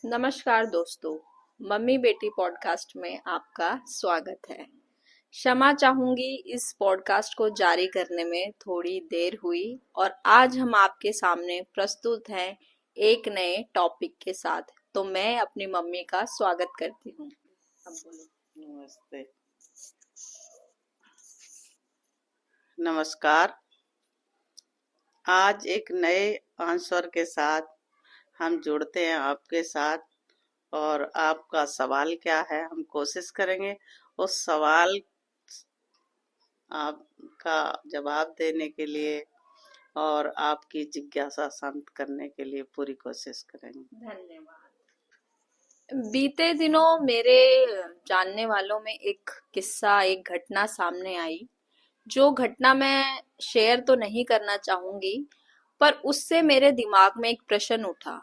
नमस्कार दोस्तों। मम्मी बेटी पॉडकास्ट में आपका स्वागत है। क्षमा चाहूंगी, इस पॉडकास्ट को जारी करने में थोड़ी देर हुई और आज हम आपके सामने प्रस्तुत हैं एक नए टॉपिक के साथ। तो मैं अपनी मम्मी का स्वागत करती हूँ। अब बोलो। नमस्ते। नमस्कार। आज एक नए आंसर के साथ हम जुड़ते हैं आपके साथ। और आपका सवाल क्या है, हम कोशिश करेंगे उस सवाल आपका जवाब देने के लिए और आपकी जिज्ञासा शांत करने के लिए पूरी कोशिश करेंगे। धन्यवाद। बीते दिनों मेरे जानने वालों में एक किस्सा, एक घटना सामने आई। जो घटना मैं शेयर तो नहीं करना चाहूंगी, पर उससे मेरे दिमाग में एक प्रश्न उठा।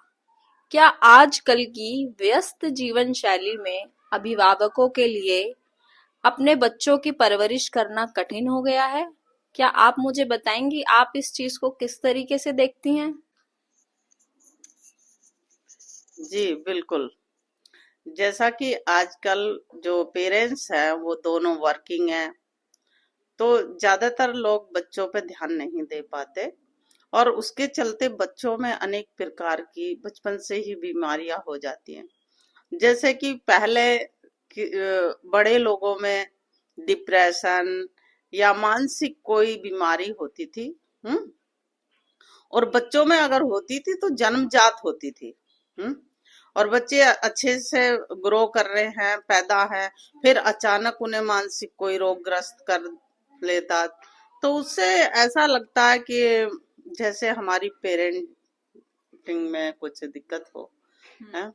क्या आजकल की व्यस्त जीवन शैली में अभिभावकों के लिए अपने बच्चों की परवरिश करना कठिन हो गया है? क्या आप मुझे बताएंगी, आप इस चीज को किस तरीके से देखती हैं? जी बिल्कुल। जैसा कि आजकल जो पेरेंट्स हैं वो दोनों वर्किंग हैं, तो ज्यादातर लोग बच्चों पे ध्यान नहीं दे पाते और उसके चलते बच्चों में अनेक प्रकार की बचपन से ही बीमारियां हो जाती हैं। जैसे कि पहले बड़े लोगों में डिप्रेशन या मानसिक कोई बीमारी होती थी। हम्म और बच्चों में अगर होती थी तो जन्मजात होती थी। हम्म और बच्चे अच्छे से ग्रो कर रहे हैं, पैदा हैं, फिर अचानक उन्हें मानसिक कोई रोग ग्रस्त कर लेता, तो उससे ऐसा लगता है कि जैसे हमारी पेरेंटिंग में कुछ दिक्कत हो है।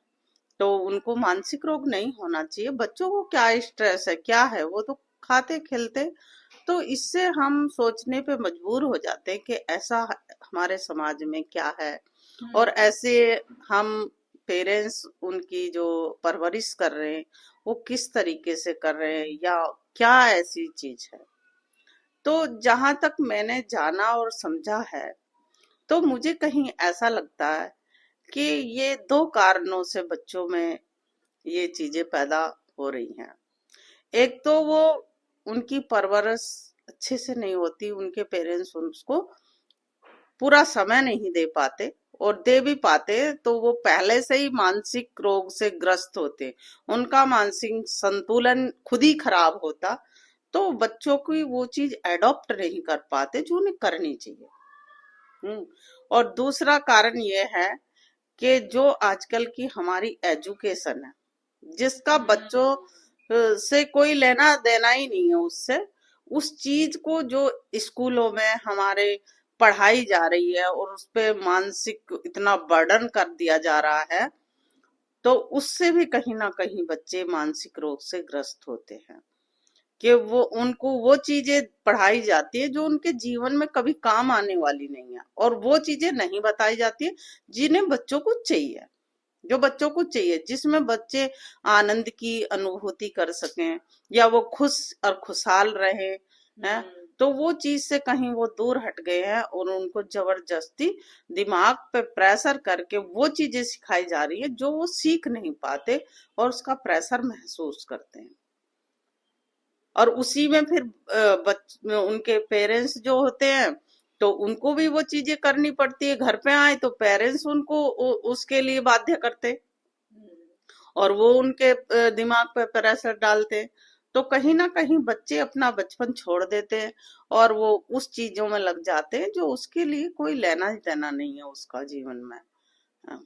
तो उनको मानसिक रोग नहीं होना चाहिए। बच्चों को क्या स्ट्रेस है, क्या है, वो तो खाते खेलते। तो इससे हम सोचने पे मजबूर हो जाते हैं कि ऐसा हमारे समाज में क्या है, और ऐसे हम पेरेंट्स उनकी जो परवरिश कर रहे हैं वो किस तरीके से कर रहे हैं, या क्या ऐसी चीज है। तो जहां तक मैंने जाना और समझा है, तो मुझे कहीं ऐसा लगता है कि ये दो कारणों से बच्चों में ये चीजें पैदा हो रही हैं। एक तो वो उनकी परवरिश अच्छे से नहीं होती, उनके पेरेंट्स उनको पूरा समय नहीं दे पाते, और दे भी पाते तो वो पहले से ही मानसिक रोग से ग्रस्त होते, उनका मानसिक संतुलन खुद ही खराब होता, तो बच्चों की वो चीज एडॉप्ट नहीं कर पाते जो उन्हें करनी चाहिए। और दूसरा कारण ये है कि जो आजकल की हमारी एजुकेशन है, जिसका बच्चों से कोई लेना देना ही नहीं है उससे, उस चीज को जो स्कूलों में हमारे पढ़ाई जा रही है और उस पे मानसिक इतना बर्डन कर दिया जा रहा है, तो उससे भी कहीं ना कहीं बच्चे मानसिक रोग से ग्रस्त होते हैं। कि वो उनको वो चीजें पढ़ाई जाती है जो उनके जीवन में कभी काम आने वाली नहीं है, और वो चीजें नहीं बताई जाती है जिन्हें बच्चों को चाहिए, जो बच्चों को चाहिए, जिसमें बच्चे आनंद की अनुभूति कर सकें या वो खुश और खुशहाल रहे हैं। तो वो चीज से कहीं वो दूर हट गए हैं और उनको जबरदस्ती दिमाग पे प्रेशर करके वो चीजें सिखाई जा रही है जो वो सीख नहीं पाते और उसका प्रेशर महसूस करते हैं। और उसी में फिर उनके पेरेंट्स जो होते हैं, तो उनको भी वो चीजें करनी पड़ती है। घर पे आए तो पेरेंट्स उनको उसके लिए बाध्य करते और वो उनके दिमाग पे प्रेशर डालते, तो कहीं ना कहीं बच्चे अपना बचपन छोड़ देते हैं और वो उस चीजों में लग जाते हैं जो उसके लिए कोई लेना ही देना नहीं है उसका जीवन में। हाँ।